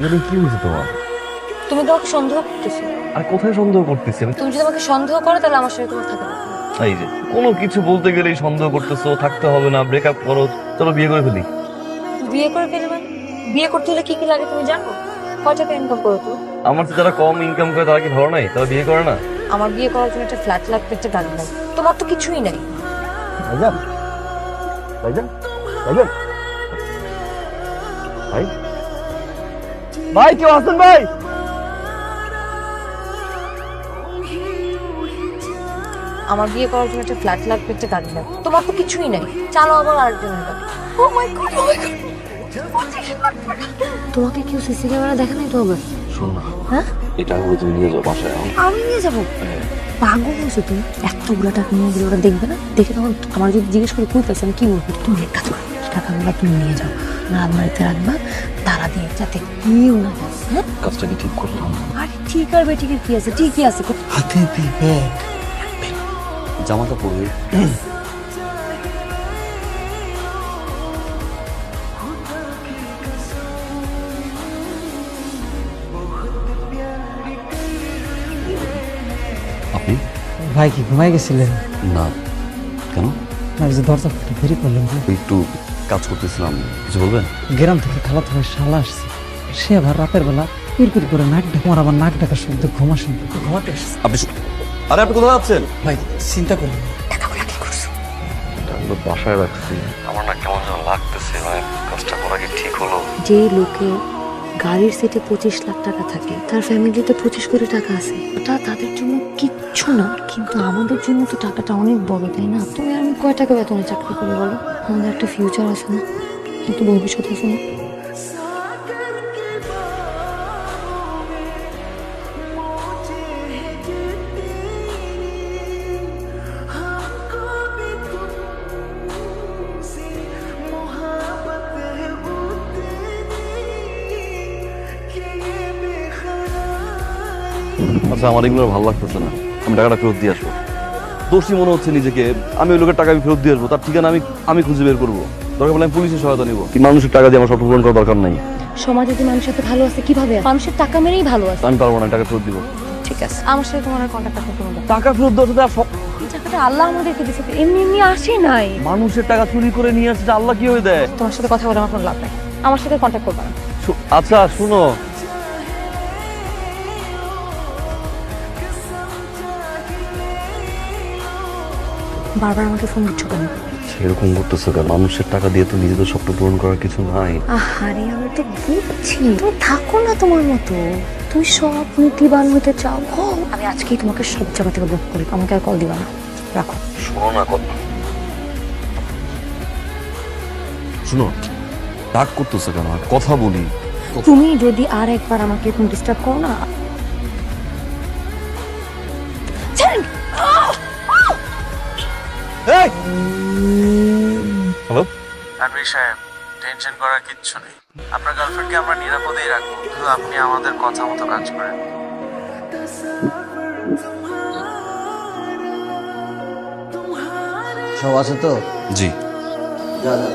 মানে কি হয়েছে তোমার? তুমি তোমাকে সন্দেহ করতেছো। আর কোথায় সন্দেহ করতেছি আমি? তুমি যদি আমাকে সন্দেহ করো তাহলে আমার সাথে তোমার থাকা দরকার নেই। এই যে কোনো কিছু বলতে গেলেই সন্দেহ করতেছো, থাকতে হবে না, ব্রেকআপ করো, চলো বিয়ে করে ফেলি। বিয়ে করে ফেলবে? বিয়ে করতে হলে কি কি লাগে তুমি জানো? কয় টাকা ইনকাম করো তো? আমার তো যারা কম ইনকাম করে তারা কি ধরো নাই, তারা বিয়ে করে না? আমার বিয়ে করার জন্য একটা ফ্ল্যাট লাগবে, একটা গাড়ি লাগবে। তোমার তো কিছুই নাই। ভাইজান, ভাইজান, ভাইজান, ভাই, ভাই কেউ আছেন ভাই? আমার বিয়ে করার জন্য একটা ফ্ল্যাট লাগবে, একটা গাড়ি লাগবে। তোমার তো কিছুই নাই। চালো আবার আরেকজনের গাড়ি। ও মাই গড, ও মাই গড। তোমাকে কেউ সিসি ক্যামেরা দেখে নাই তো আবার? শোন না, হ্যাঁ, এটা আমি তুমি নিয়ে যাও বাসায়। আমি নিয়ে যাবো? পাগল হয়েছো তুমি? এতগুলো টাকা নিয়ে গেলে ওরা দেখবে না? দেখে তখন আমার যদি জিজ্ঞেস করে কই পাইছি আমি কি বলবো? তুমি এক কাজ করো, টাকাগুলো তুমি নিয়ে যাও, না আলমারিতে রাখবা, তারা দিয়ে যাতে কেউ না যায়। হ্যাঁ, কাজটা কি ঠিক করলাম? আরে ঠিক আর বেঠিকের কি আছে? ঠিকই আছে। হাতে দিবে জামাটা পরবি? আপনি? ভাই কি ঘুমাই গেছিলেন? না, কেন? না ওই যে দরজা খুলে দেরি করলেন যে। একটু কাজ করতেছিলাম, কিছু বলবেন? গ্রাম থেকে খালাতো ভাই শালা আসছে, সে আবার রাতের বেলা কিরকির করে নাক ডাক, আমার আবার নাক ডাকার শব্দ ঘুমা শুনতে ঘুমাতে আসছে। আপনি আরে আপনি কোথায় যাচ্ছেন? ভাই চিন্তা করলেন টাকাগুলো কি করছো? টাকাগুলো বাসায় রাখছি। আমার না কেমন যেন লাগতেছে, মানে কাজটা করা কি ঠিক হলো? যে লোকে গাড়ির সেটে 25 লাখ টাকা থাকে, তার ফ্যামিলিতে 25 কোটি টাকা আছে, ওটা তাদের জন্য কিচ্ছু না, কিন্তু আমাদের জন্য তো টাকাটা অনেক বড়, তাই না? তুমি আমি কয় টাকা বেতনে চাকরি করি বলো? আমাদের একটা ফিউচার আছে না, কিন্তু ভবিষ্যৎ আছে না? আচ্ছা, আমার এগুলো আর ভালো লাগতেছে না, আমি টাকাটা ফেরত দিয়ে আসবো। দোষী মনে হচ্ছে নিজেকে, আমি ওই লোকের টাকা আমি ফেরত দিয়ে আসবো, তার ঠিকানা আমি আমি খুঁজে বের করবো। দরকার পড়লে আমি পুলিশের সহায়তা নিবো। কি মানুষের টাকা দিয়ে আমার স্বপ্ন পূরণ করার দরকার নাই। সমাজে যে মানুষের সাথে ভালো আছে কিভাবে? মানুষের টাকা মেরেই ভালো আছে। আমি পারবো না, টাকা ফেরত দিব। ঠিক আছে, আমার সাথে তোমার আর কন্ট্যাক্ট রাখার কোনো দরকার টাকা ফেরত দেওয়ার সাথে আর নেই। এই টাকাটা আল্লাহ আমাদেরকে দিয়েছে, এমনি এমনি আসে নাই। মানুষের টাকা চুরি করে নিয়ে আসছে, আল্লাহ কি হয়ে দেয়? তোমার সাথে কথা বলে আমার কোনো লাভ নাই, আমার সাথে কন্ট্যাক্ট করবে না। আচ্ছা শুনো, বারবার আমাকে ফোন দিচ্ছ কেন? সেরকম করতেছো কেন? মানুষের টাকা দিয়ে তো নিজেদের স্বপ্ন পূরণ করার কিছু নাই। আহারে, আমি তো বুঝছি তুমি থাকো না তোমার মতো, তুমি সব নীতিবান হতে চাও। আমি আজকেই তোমাকে সব জায়গা থেকে ব্লক করি, আমাকে আর কল দিবা না, রাখো। শোনো না কথা, শুনো, রাগ করতেছো কেন? কথা বলি। তুমি যদি আর একবার আমাকে এরকম ডিস্টার্ব করো না। ছাড়েন। হ্যালো, আনবির সাহেব, টেনশন করার কিচ্ছু নেই। আপনার গার্লফ্রেন্ডকে আমরা নিরাপদেই রাখবো, শুধু আপনি আমাদের কথা মতো কাজ করেন। সব আছে তো? জি। যা যা।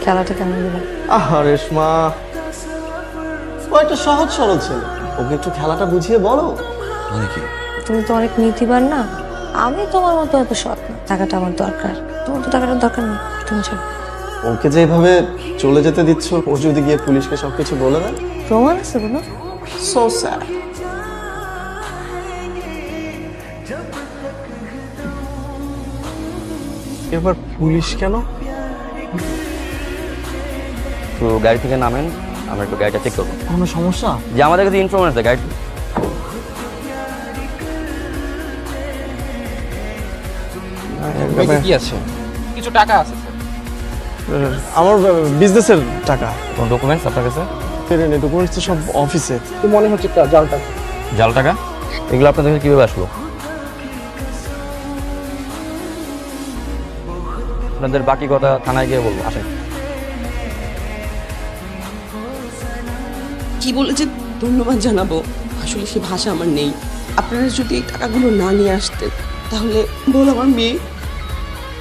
খেলাটা কেমন দিলাম? আহা রেশমা, ও একটা সহজ সরল ছেলে, ওকে একটু খেলাটা বুঝিয়ে বলো। মানে কি? তুমি তো অনেক নীতিবান না, আমি তোমার মতো এত সৎ না। টাকাটা আমার দরকার, তোমার তো টাকাটার দরকার নেই, তুমি ছাড়ো। ওকে যে এভাবে চলে যেতে দিচ্ছ, ও যদি গিয়ে পুলিশকে সবকিছু বলে দেয়? প্রমাণ আছে কোনো? So sad. এবার পুলিশ কেন? তো গাড়ি থেকে নামেন, আমরা একটু গাড়িটা চেক করবো। কোনো সমস্যা? যে আমাদের কাছে ইনফরমেশন আছে গাড়ি। কি আছে? কিছু টাকা আছে স্যার। আমার বিজনেসের টাকা। কোন ডকুমেন্টস আপনার কাছে? ডকুমেন্টস তো সব অফিসে। তো মনে হচ্ছে জাল টাকা। জাল টাকা? এগুলো আপনাদের কাছে কিভাবে আসলো? আপনাদের বাকি কথা থানায় গিয়ে বলবো, আসেন। কি বলে যে ধন্যবাদ জানাবো, আসলে সে ভাষা আমার নেই। আপনারা যদি এই টাকাগুলো না নিয়ে আসতেন, তাহলে বল আমার মেয়ে,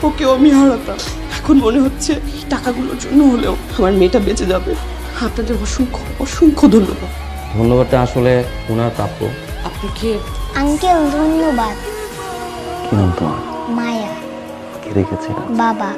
ও ওকেও আমি হারাতাম। এখন মনে হচ্ছে এই টাকাগুলোর জন্য হলেও আমার মেয়েটা বেঁচে যাবে। আপনাদের অসংখ্য অসংখ্য ধন্যবাদ। ধন্যবাদটা আসলে ওনার প্রাপ্য। আপনাকে আঙ্কেল ধন্যবাদ। কি নাম তোমার? মায়া। কে রেখেছে? বাবা।